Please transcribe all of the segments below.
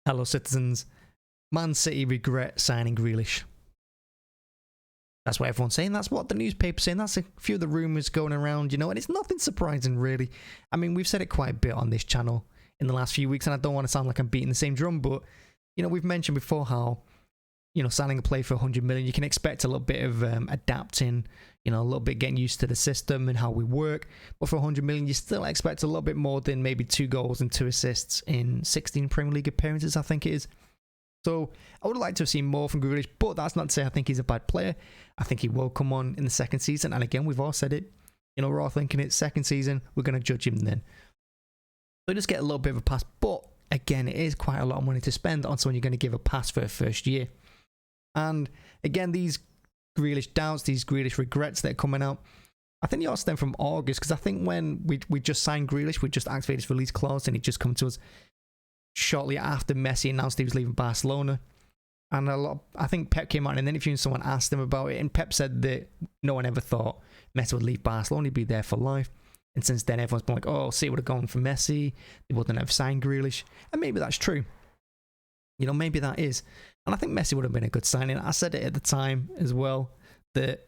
Hello, citizens. Man City regret signing Grealish. That's what everyone's saying. That's what the newspaper's saying. That's a few of the rumours going around, and it's nothing surprising, really. I mean, we've said it quite a bit on this channel in the last few weeks, and I don't want to sound like I'm beating the same drum, but, we've mentioned before how, signing a player for 100 million, you can expect a little bit of adapting, a little bit getting used to the system and how we work. But for 100 million, you still expect a little bit more than maybe 2 goals and 2 assists in 16 Premier League appearances, I think it is. So I would like to have seen more from Grealish, but that's not to say I think he's a bad player. I think he will come on in the second season. And again, we've all said it. We're all thinking it's second season. We're going to judge him then. So just get a little bit of a pass. But again, it is quite a lot of money to spend on someone you're going to give a pass for a first year. And again, these Grealish doubts, these Grealish regrets that are coming out, I think they all stem from August, because I think when we just signed Grealish, we just activated his release clause and he just come to us shortly after Messi announced he was leaving Barcelona. And I think Pep came out in an interview and someone asked him about it, and Pep said that no one ever thought Messi would leave Barcelona, he'd be there for life. And since then, everyone's been like, oh, City would have gone for Messi, they wouldn't have signed Grealish. And maybe that's true. Maybe that is. And I think Messi would have been a good signing. I said it at the time as well, that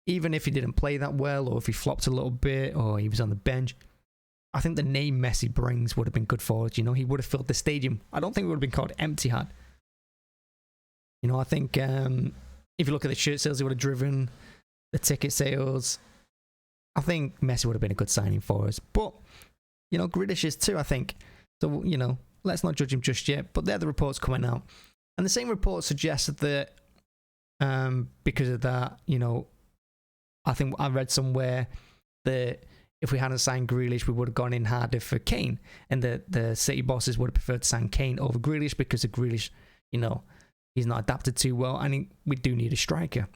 even if he didn't play that well, or if he flopped a little bit, or he was on the bench, I think the name Messi brings would have been good for us. He would have filled the stadium. I don't think it would have been called empty hat. I think if you look at the shirt sales, he would have driven the ticket sales. I think Messi would have been a good signing for us. But, Grealish is too, I think. So, let's not judge him just yet. But they're the reports coming out. And the same report suggested that because of that, I think I read somewhere that if we hadn't signed Grealish, we would have gone in harder for Kane. And the City bosses would have preferred to sign Kane over Grealish because of Grealish, he's not adapted too well. I think we do need a striker.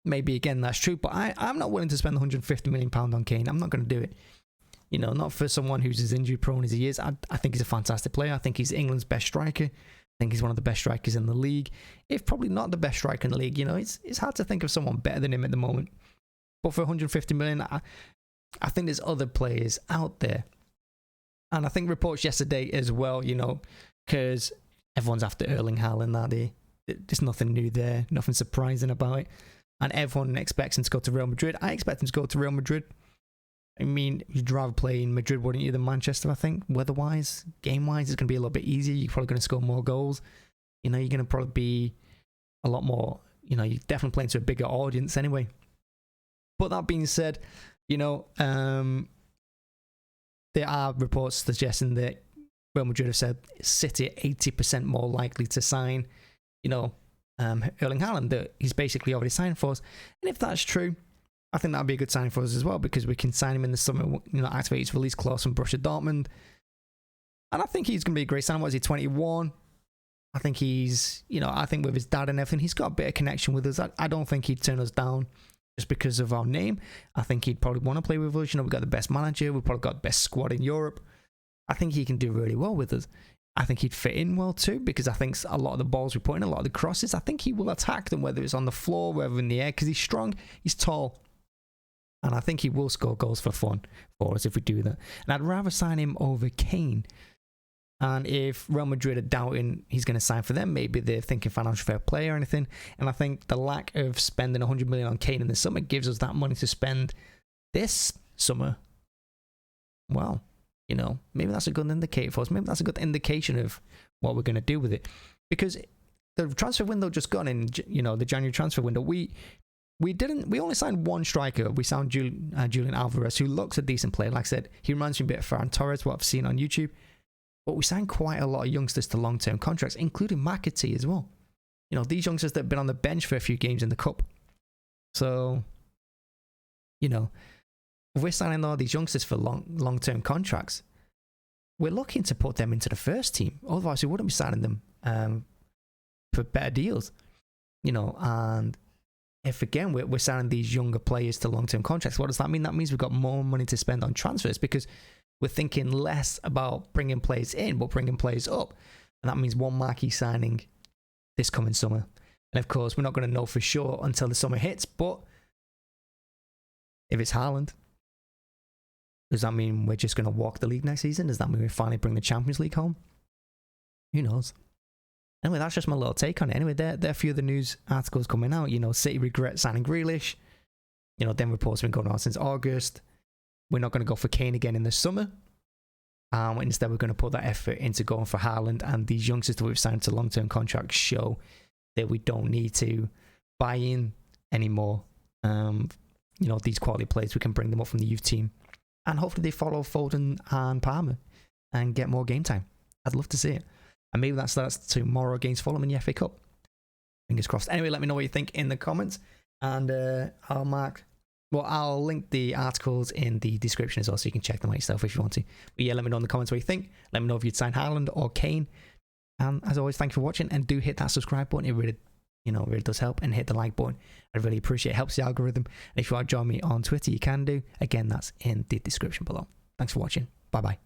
Maybe, again, that's true. But I'm not willing to spend £150 million on Kane. I'm not going to do it. Not for someone who's as injury prone as he is. I think he's a fantastic player. I think he's England's best striker. I think he's one of the best strikers in the league. If probably not the best striker in the league. It's hard to think of someone better than him at the moment. But for 150 million, I think there's other players out there. And I think reports yesterday as well, because everyone's after Erling Haaland. There's nothing new there, nothing surprising about it. And everyone expects him to go to Real Madrid. I expect him to go to Real Madrid. I mean, you'd rather play in Madrid, wouldn't you, than Manchester, I think. Weather-wise, game-wise, it's going to be a little bit easier. You're probably going to score more goals. You're going to probably be a lot more, you're definitely playing to a bigger audience anyway. But that being said, there are reports suggesting that Real Madrid have said City are 80% more likely to sign, Erling Haaland, that he's basically already signed for us. And if that's true, I think that'd be a good signing for us as well, because we can sign him in the summer, activate his release clause from Borussia Dortmund. And I think he's going to be a great signing. What is he, 21? I think he's, I think with his dad and everything, he's got a bit of connection with us. I don't think he'd turn us down just because of our name. I think he'd probably want to play with us. We've got the best manager. We've probably got the best squad in Europe. I think he can do really well with us. I think he'd fit in well too, because I think a lot of the balls we put in, a lot of the crosses, I think he will attack them, whether it's on the floor, whether in the air, because he's strong, he's tall. And I think he will score goals for fun for us if we do that. And I'd rather sign him over Kane. And if Real Madrid are doubting he's going to sign for them, maybe they're thinking financial fair play or anything. And I think the lack of spending 100 million on Kane in the summer gives us that money to spend this summer. Well, maybe that's a good indicator for us. Maybe that's a good indication of what we're going to do with it. Because the transfer window just gone in, the January transfer window, we only signed one striker. We signed Julian Alvarez, who looks a decent player. Like I said, he reminds me a bit of Ferran Torres, what I've seen on YouTube. But we signed quite a lot of youngsters to long-term contracts, including McAtee as well. These youngsters that have been on the bench for a few games in the Cup. So, if we're signing all these youngsters for long-term contracts, we're looking to put them into the first team. Otherwise, we wouldn't be signing them for better deals. And if, again, we're signing these younger players to long-term contracts, what does that mean? That means we've got more money to spend on transfers, because we're thinking less about bringing players in, but bringing players up. And that means one marquee signing this coming summer. And of course, we're not going to know for sure until the summer hits, but if it's Haaland, does that mean we're just going to walk the league next season? Does that mean we finally bring the Champions League home? Who knows? Anyway, that's just my little take on it. Anyway, there are a few of the news articles coming out. City regret signing Grealish. Then reports have been going on since August. We're not going to go for Kane again in the summer. Instead, we're going to put that effort into going for Haaland. And these youngsters that we've signed to long-term contracts show that we don't need to buy in anymore. These quality players, we can bring them up from the youth team. And hopefully they follow Foden and Palmer and get more game time. I'd love to see it. And maybe that starts tomorrow against Fulham in the FA Cup. Fingers crossed. Anyway, let me know what you think in the comments. And I'll link the articles in the description as well, so you can check them out yourself if you want to. But yeah, let me know in the comments what you think. Let me know if you'd sign Haaland or Kane. And as always, thanks for watching. And do hit that subscribe button. It really, really does help. And hit the like button. I really appreciate it. It helps the algorithm. And if you want to join me on Twitter, you can do. Again, that's in the description below. Thanks for watching. Bye-bye.